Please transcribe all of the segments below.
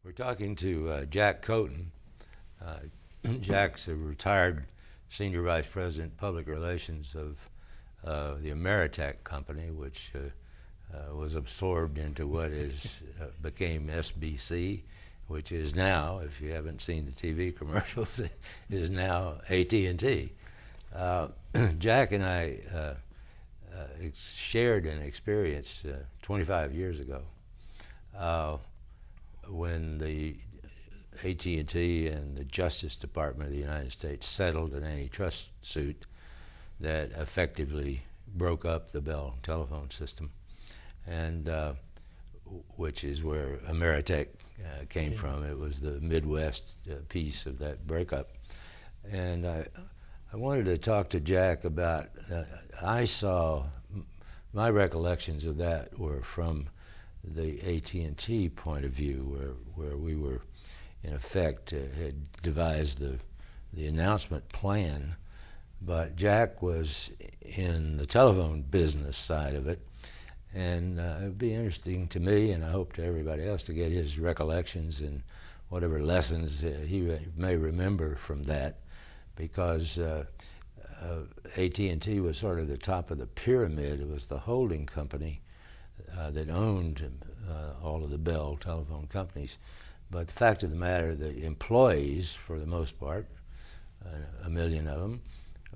We're talking to Jack Koten. Jack's a retired Senior Vice President, Public Relations of the Ameritech Company, which was absorbed into what became SBC, which is now, if you haven't seen the TV commercials, is now AT&T. Jack and I shared an experience 25 years ago when the AT&T and the Justice Department of the United States settled an antitrust suit that effectively broke up the Bell telephone system, and which is where Ameritech came from. It was the Midwest piece of that breakup. And I wanted to talk to Jack about, my recollections of that were from the AT&T point of view, where we were, in effect, had devised the announcement plan, but Jack was in the telephone business side of it, and it would be interesting to me, and I hope to everybody else, to get his recollections and whatever lessons he may remember from that, because AT&T was sort of the top of the pyramid. It was the holding company that owned all of the Bell telephone companies. But the fact of the matter, the employees, for the most part, 1 million of them,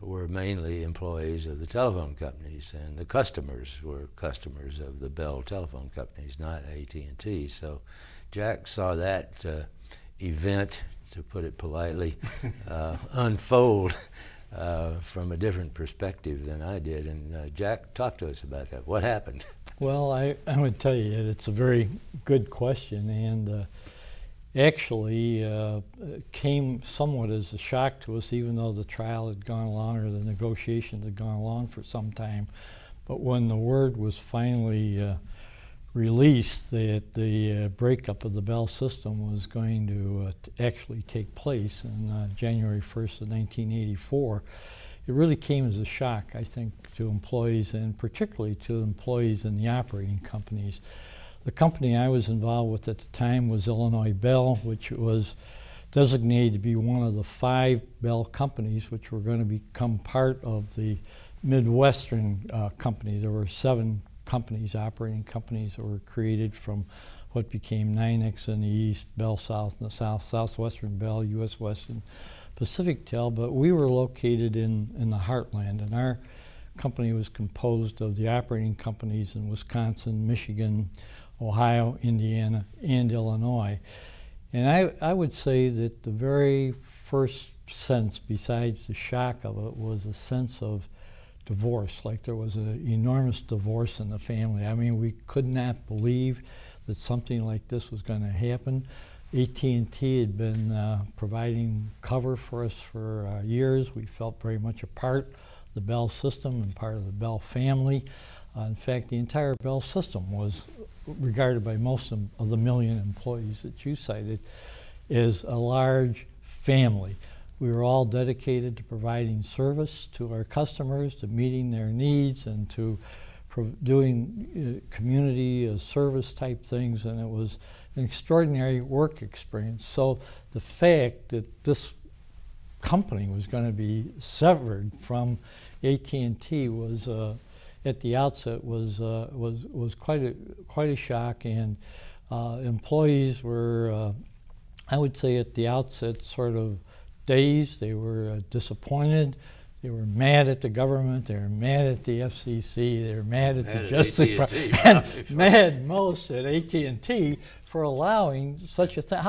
were mainly employees of the telephone companies, and the customers were customers of the Bell telephone companies, not AT&T. So Jack saw that event, to put it politely, unfold from a different perspective than I did. And Jack, talk to us about that. What happened? Well, I would tell you it's a very good question, and actually came somewhat as a shock to us, even though the trial had gone along, or the negotiations had gone along for some time. But when the word was finally released that the breakup of the Bell system was going to actually take place on January 1st of 1984, it really came as a shock, I think, to employees, and particularly to employees in the operating companies. The company I was involved with at the time was Illinois Bell, which was designated to be one of the 5 Bell companies which were going to become part of the Midwestern company. There were 7 companies, operating companies, that were created from what became NYNEX in the east, Bell South in the south, Southwestern Bell, U.S. West, and Pacific Tel. But we were located in the heartland, and our company was composed of the operating companies in Wisconsin, Michigan, Ohio, Indiana, and Illinois. And I would say that the very first sense, besides the shock of it, was a sense of divorce, like there was an enormous divorce in the family. I mean, we could not believe that something like this was going to happen. AT&T had been providing cover for us for years. We felt very much a part of the Bell system and part of the Bell family. In fact, the entire Bell system was regarded by most of the 1 million employees that you cited as a large family. We were all dedicated to providing service to our customers, to meeting their needs, and to doing community service type things, and it was an extraordinary work experience. So the fact that this company was going to be severed from AT&T was at the outset was quite a shock, and employees were, I would say, at the outset sort of dazed. They were disappointed. They were mad at the government. They were mad at the FCC. They were mad at the Justice Department, and mad most at AT&T for allowing such a thing.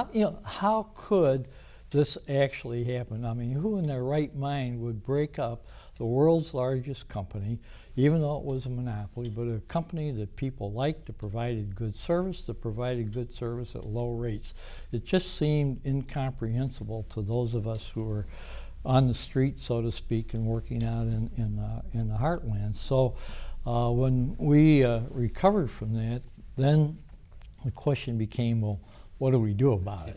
How could this actually happen? I mean, who in their right mind would break up the world's largest company, even though it was a monopoly, but a company that people liked, that provided good service, at low rates? It just seemed incomprehensible to those of us who were on the street, so to speak, and working out in the heartland. So when we recovered from that, then the question became, well, what do we do about it?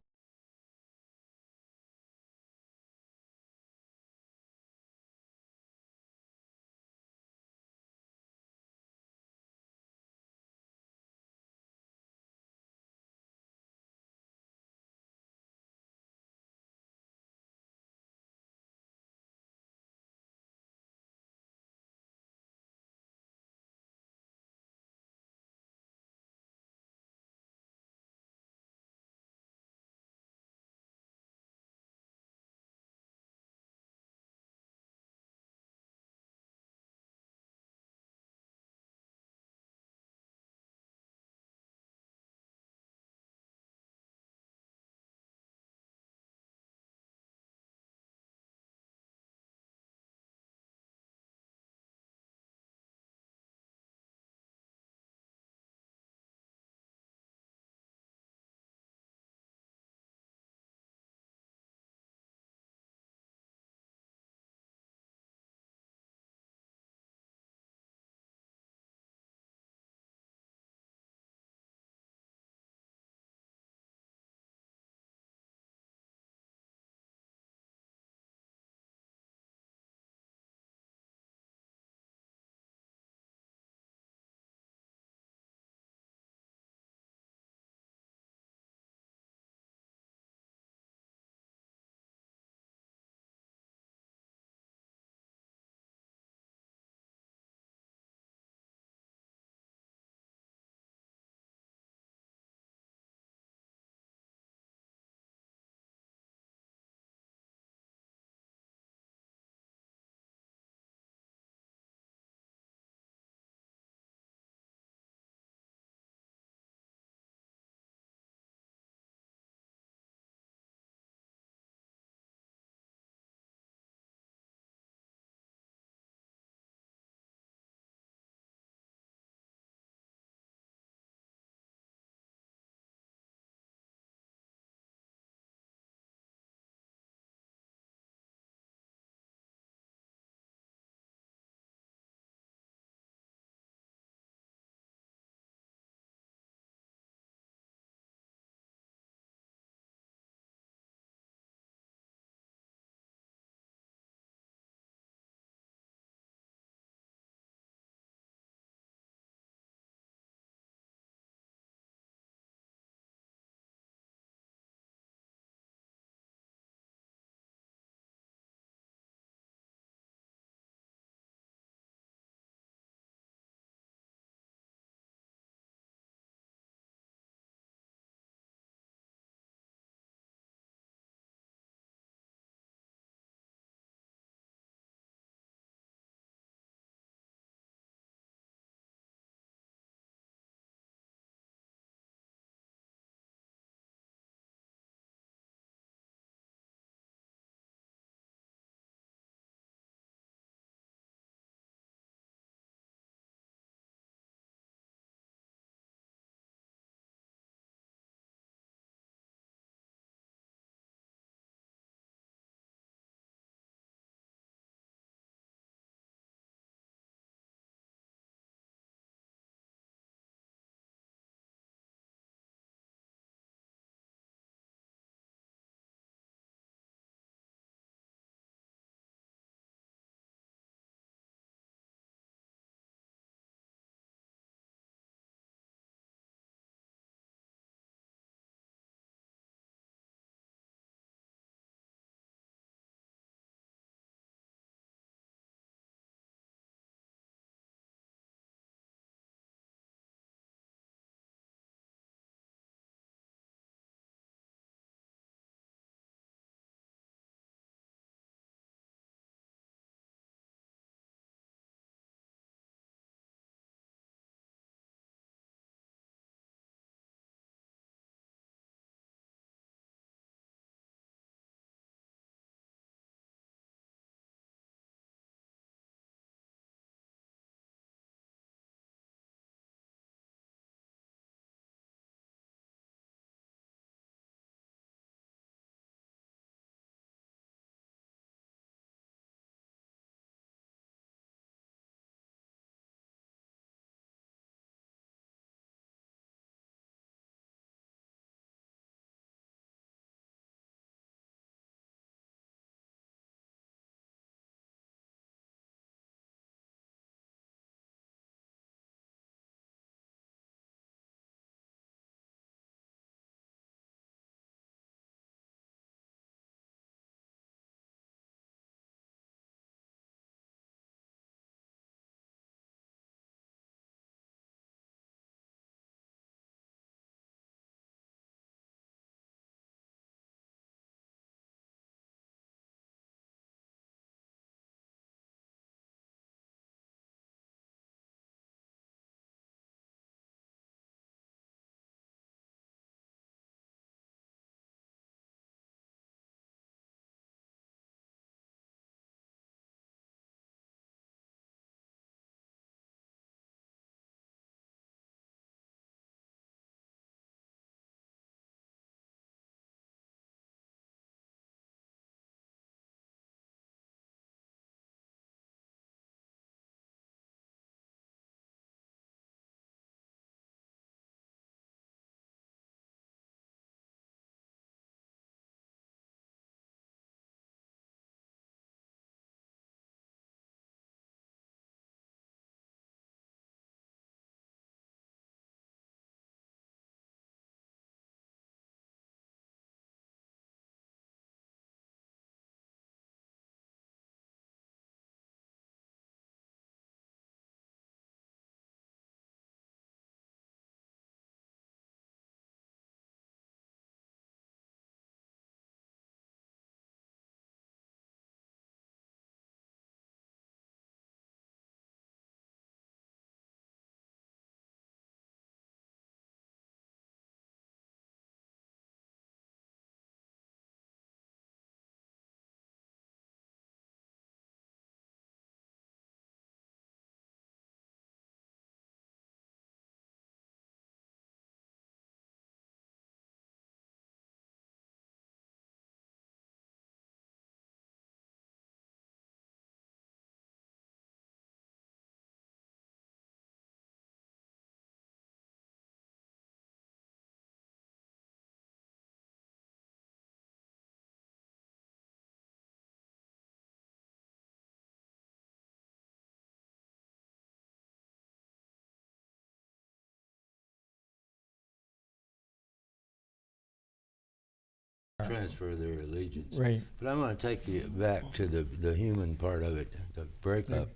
transfer their allegiance. Right. But I'm going to take you back to the human part of it, the breakup,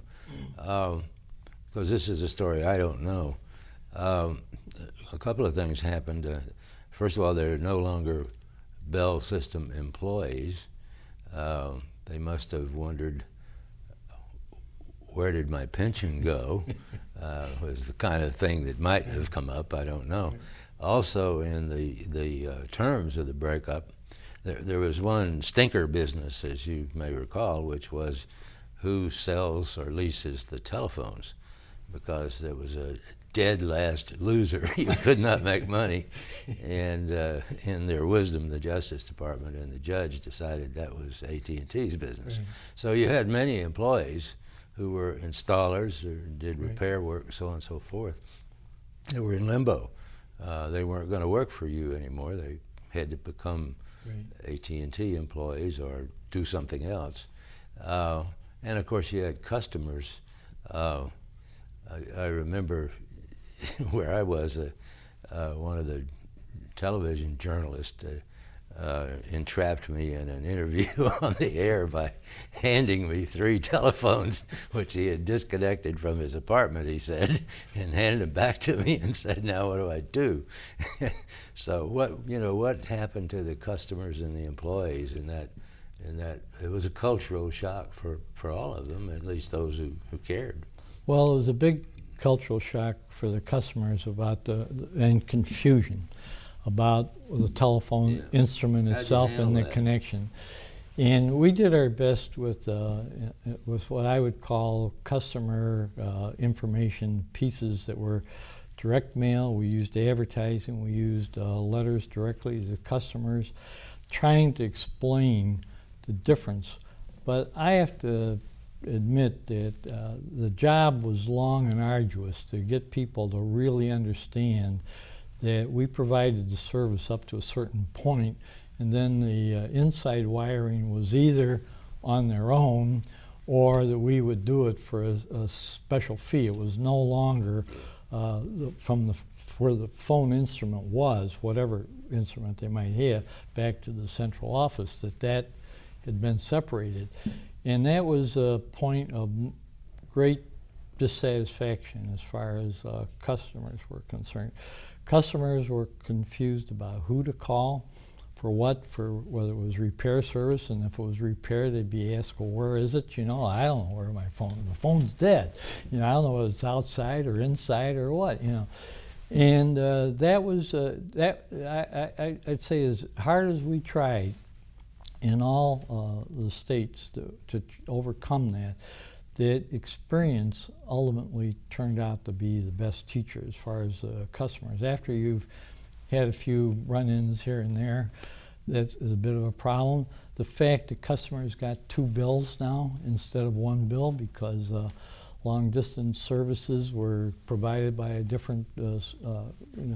because this is a story I don't know. A couple of things happened. First of all, they're no longer Bell System employees. They must have wondered, where did my pension go? Was the kind of thing that might have come up, I don't know. Also, in the terms of the breakup, there was one stinker business, as you may recall, which was who sells or leases the telephones, because there was a dead last loser. You could not make money. And in their wisdom, the Justice Department and the judge decided that was AT&T's business. So you had many employees who were installers or did repair work, so on and so forth. They were in limbo. They weren't going to work for you anymore. They had to become AT&T employees or do something else. And of course you had customers. I remember where I was, one of the television journalists entrapped me in an interview on the air by handing me 3 telephones, which he had disconnected from his apartment, he said, and handed them back to me and said, "Now what do I do?" So what happened to the customers and the employees in that? It was a cultural shock for all of them, at least those who cared. Well, it was a big cultural shock for the customers and confusion about the telephone instrument itself and the connection. And we did our best with what I would call customer information pieces that were direct mail. We used advertising. We used letters directly to customers, trying to explain the difference. But I have to admit that the job was long and arduous to get people to really understand that we provided the service up to a certain point, and then the inside wiring was either on their own or that we would do it for a special fee. It was no longer where the phone instrument was, whatever instrument they might have, back to the central office, that had been separated. And that was a point of great dissatisfaction as far as customers were concerned. Customers were confused about who to call, for whether it was repair service, and if it was repair, they'd be asked, "Well, where is it?" I don't know where my phone is. The phone's dead. I don't know whether it's outside or inside or what. And that was I'd say, as hard as we tried in all the states to overcome that experience ultimately turned out to be the best teacher as far as customers. After you've had a few run-ins here and there, that is a bit of a problem. The fact that customers got 2 bills now instead of 1 bill because long-distance services were provided by a different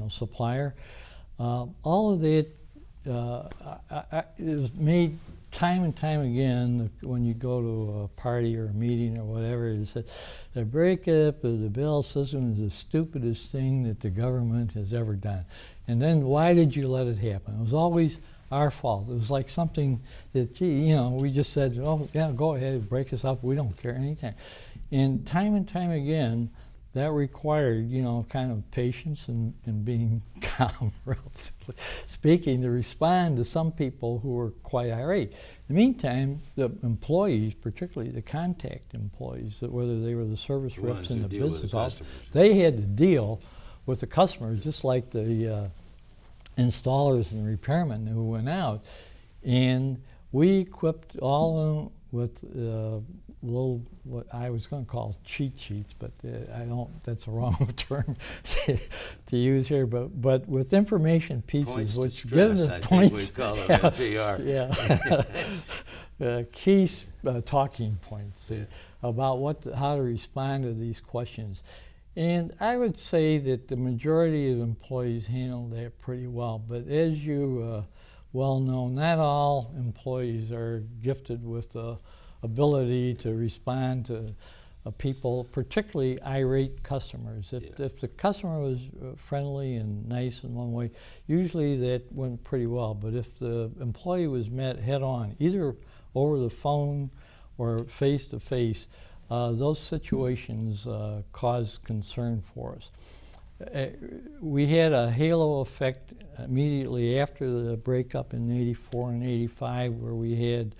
supplier. All of that is made time and time again. When you go to a party or a meeting or whatever, it said the breakup of the Bell System is the stupidest thing that the government has ever done. And then why did you let it happen? It was always our fault. It was like something that, we just said, "Oh, yeah, go ahead, break us up. We don't care anything." And time again, that required, kind of patience and being calm, relatively speaking, to respond to some people who were quite irate. In the meantime, the employees, particularly the contact employees, whether they were the service reps in the business office, they had to deal with the customers just like the installers and repairmen who went out. And we equipped all of them with little, what I was going to call cheat sheets, but that's a wrong term to use here, but with information pieces, points which give the points. We call them PR. Key talking points about how to respond to these questions. And I would say that the majority of employees handled that pretty well, but as you well know, not all employees are gifted with the ability to respond to people, particularly irate customers. If the customer was friendly and nice in one way, usually that went pretty well. But if the employee was met head on, either over the phone or face to face, those situations cause concern for us. We had a halo effect immediately after the breakup in '84 and '85, where we had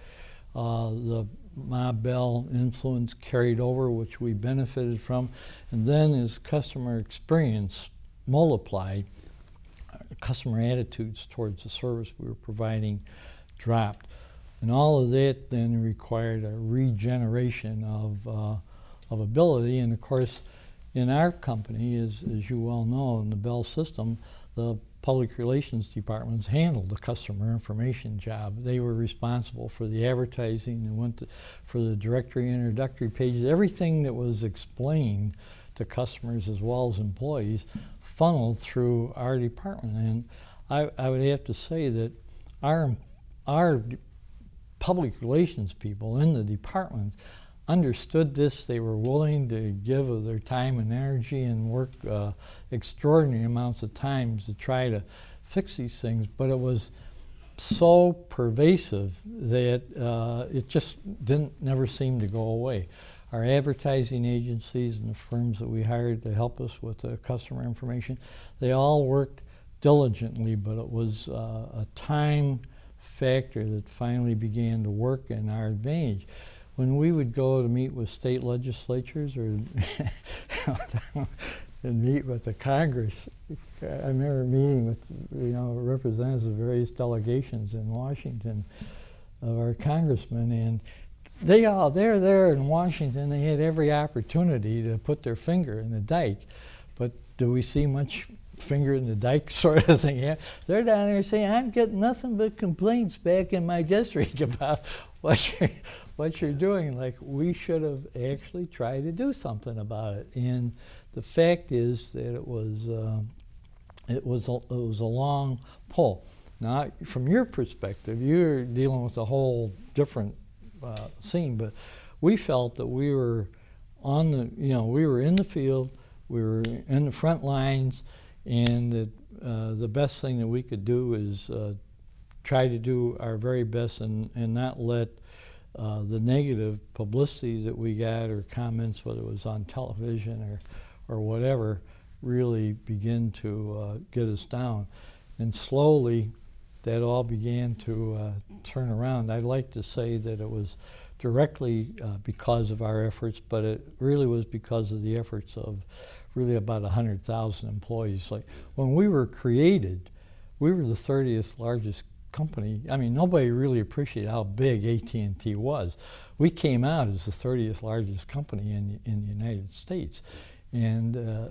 the Ma Bell influence carried over, which we benefited from, and then as customer experience multiplied, customer attitudes towards the service we were providing dropped. And all of that then required a regeneration of ability. And of course, in our company, as you well know, in the Bell system, the public relations departments handled the customer information job. They were responsible for the advertising and went for the directory, introductory pages. Everything that was explained to customers as well as employees funneled through our department. And I would have to say that our public relations people in the department understood this. They were willing to give of their time and energy and work extraordinary amounts of time to try to fix these things, but it was so pervasive that it just never seemed to go away. Our advertising agencies and the firms that we hired to help us with the customer information, they all worked diligently, but it was a time factor that finally began to work in our advantage. When we would go to meet with state legislatures or and meet with the Congress, I remember meeting with representatives of various delegations in Washington of our congressmen, and they're there in Washington. They had every opportunity to put their finger in the dike, but do we see much finger in the dike sort of thing? Yeah, they're down there saying, "I'm getting nothing but complaints back in my district about what you're doing." Like, we should have actually tried to do something about it. And the fact is that it was a long pull. Now, from your perspective, you're dealing with a whole different scene, but we felt that we were we were in the field, we were in the front lines, and that the best thing that we could do is try to do our very best and not let the negative publicity that we got or comments, whether it was on television or whatever, really begin to get us down. And slowly that all began to turn around. I'd like to say that it was directly because of our efforts, but it really was because of the efforts of really about 100,000 employees. Like, when we were created, we were the 30th largest company. I mean, nobody really appreciated how big AT&T was. We came out as the 30th largest company in the United States. And there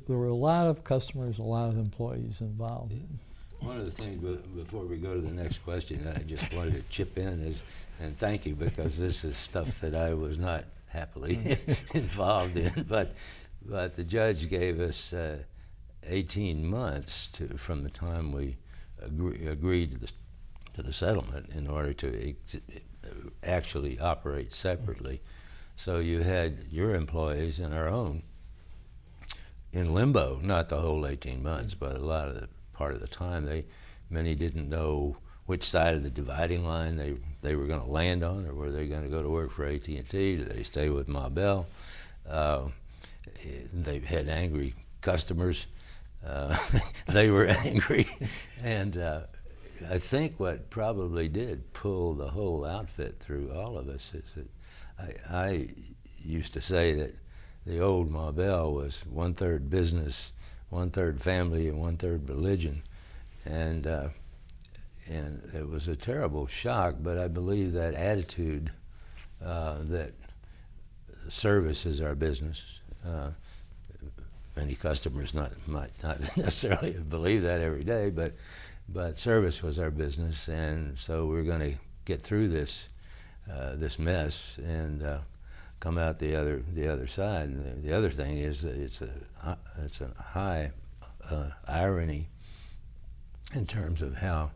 were a lot of customers, a lot of employees involved. One of the things, before we go to the next question, I just wanted to chip in and thank you, because this is stuff that I was not happily involved in. But the judge gave us 18 months from the time we agreed to the settlement in order to actually operate separately. So you had your employees and our own in limbo, not the whole 18 months, but a lot of the part of the time. Many didn't know which side of the dividing line they were going to land on, or were they going to go to work for AT&T? Did they stay with Ma Bell? They had angry customers. They were angry. And I think what probably did pull the whole outfit through all of us is that I used to say that the old Ma Bell was 1/3 business, 1/3 family, and 1/3 religion. And it was a terrible shock, but I believe that attitude that service is our business. Many customers might not necessarily believe that every day, but service was our business, and so we're going to get through this mess and come out the other side. And the other thing is that it's a high irony in terms of how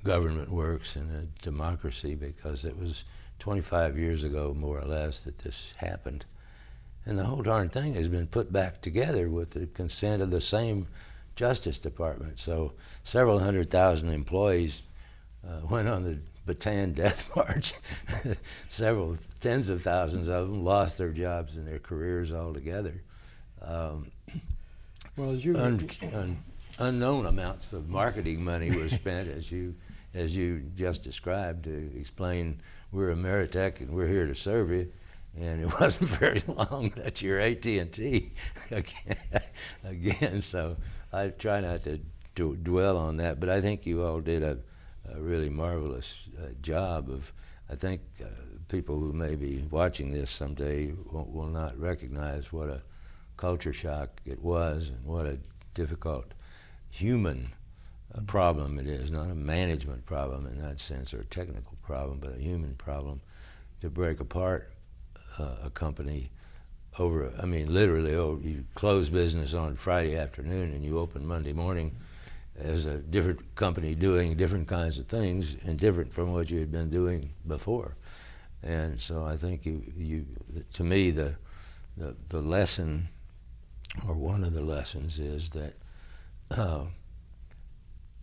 government works in a democracy, because it was 25 years ago, more or less, that this happened. And the whole darn thing has been put back together with the consent of the same Justice Department. So several 100,000 employees went on the Bataan Death March. Several tens of thousands of them lost their jobs and their careers altogether. Well, as you Unknown amounts of marketing money was spent, as you just described, to explain we're Ameritech and we're here to serve you. And it wasn't very long that you're AT&T again. So I try not to dwell on that, but I think you all did a really marvelous job of, I think people who may be watching this someday will not recognize what a culture shock it was and what a difficult human problem it is, not a management problem in that sense or a technical problem, but a human problem to break apart a company over, I mean, literally, you close business on Friday afternoon and you open Monday morning as a different company doing different kinds of things and different from what you had been doing before. And so I think to me, the lesson, or one of the lessons, is that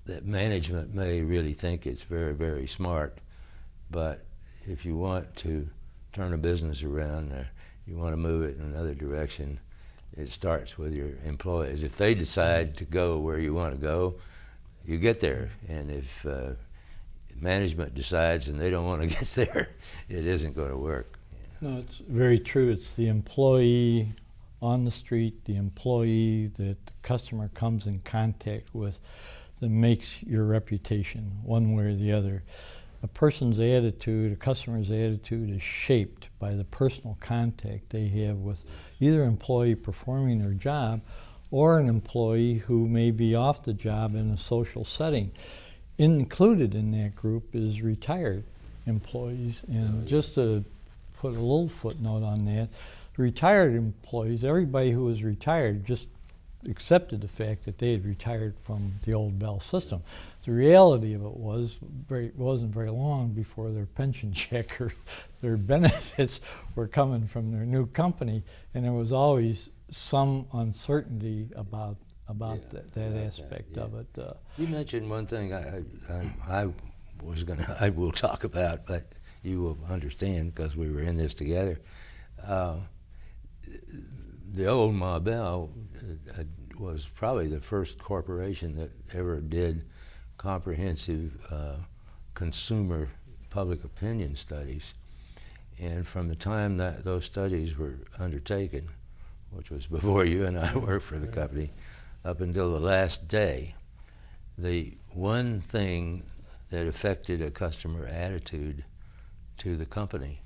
that management may really think it's very, very smart, but if you want to turn a business around, you want to move it in another direction, it starts with your employees. If they decide to go where you want to go, you get there. And if management decides and they don't want to get there, it isn't going to work. No, it's very true. It's the employee on the street, the employee that the customer comes in contact with, that makes your reputation one way or the other. A person's attitude, a customer's attitude, is shaped by the personal contact they have with either an employee performing their job or an employee who may be off the job in a social setting. Included in that group is retired employees. And just to put a little footnote on that, retired employees, everybody who was retired just accepted the fact that they had retired from the old Bell system. The reality of it wasn't very long before their pension check or their benefits were coming from their new company, and there was always some uncertainty about that aspect of it. You mentioned one thing I will talk about, but you will understand because we were in this together. The old Ma Bell was probably the first corporation that ever did comprehensive consumer public opinion studies. And from the time that those studies were undertaken, which was before you and I worked for the company, up until the last day, the one thing that affected a customer attitude to the company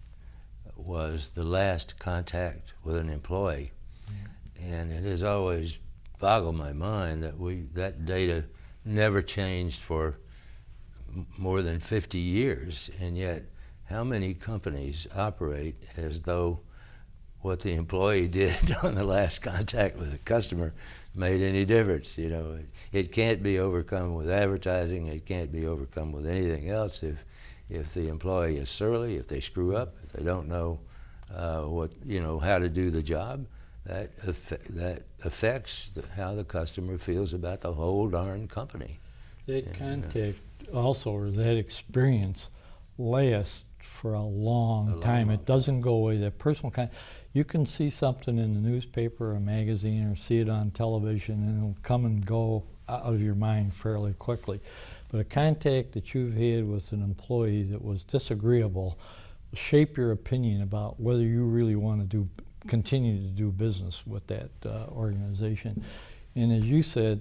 was the last contact with an employee. And it has always boggled my mind that that data never changed for more than 50 years, and yet how many companies operate as though what the employee did on the last contact with the customer made any difference. You know, it can't be overcome with advertising, it can't be overcome with anything else. If the employee is surly, if they screw up, if they don't know how to do the job, that affects how the customer feels about the whole darn company. That contact also, or that experience, lasts for a long time. It doesn't go away. That personal contact. You can see something in the newspaper or a magazine or see it on television and it'll come and go out of your mind fairly quickly. But a contact that you've had with an employee that was disagreeable will shape your opinion about whether you really want to continue to do business with that organization. And as you said,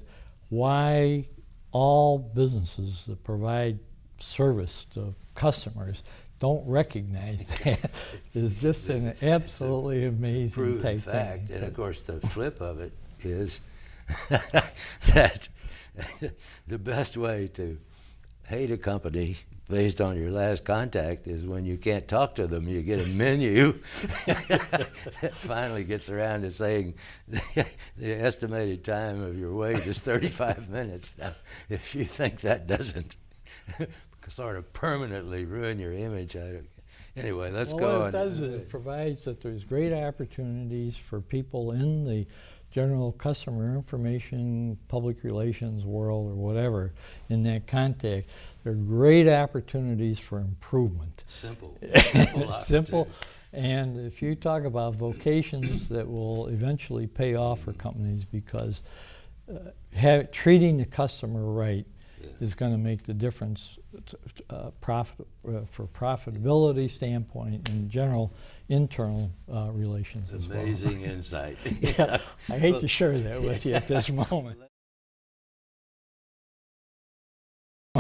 why all businesses that provide service to customers don't recognize that is just an absolutely amazing type fact. thing. And of course the flip of it is that the best way to hate a company based on your last contact is when you can't talk to them. You get a menu that finally gets around to saying the estimated time of your wait is 35 minutes. Now, if you think that doesn't sort of permanently ruin your image. Anyway, let's well, go what on. it does is it provides that there's great opportunities for people in the general customer information, public relations world, or whatever in that context. There are great opportunities for improvement. Simple. Simple. And if you talk about vocations that will eventually pay off for companies, because treating the customer right is going to make the difference for profitability standpoint and general internal relations as well. Amazing insight. Yeah, I hate to share that with you at this moment.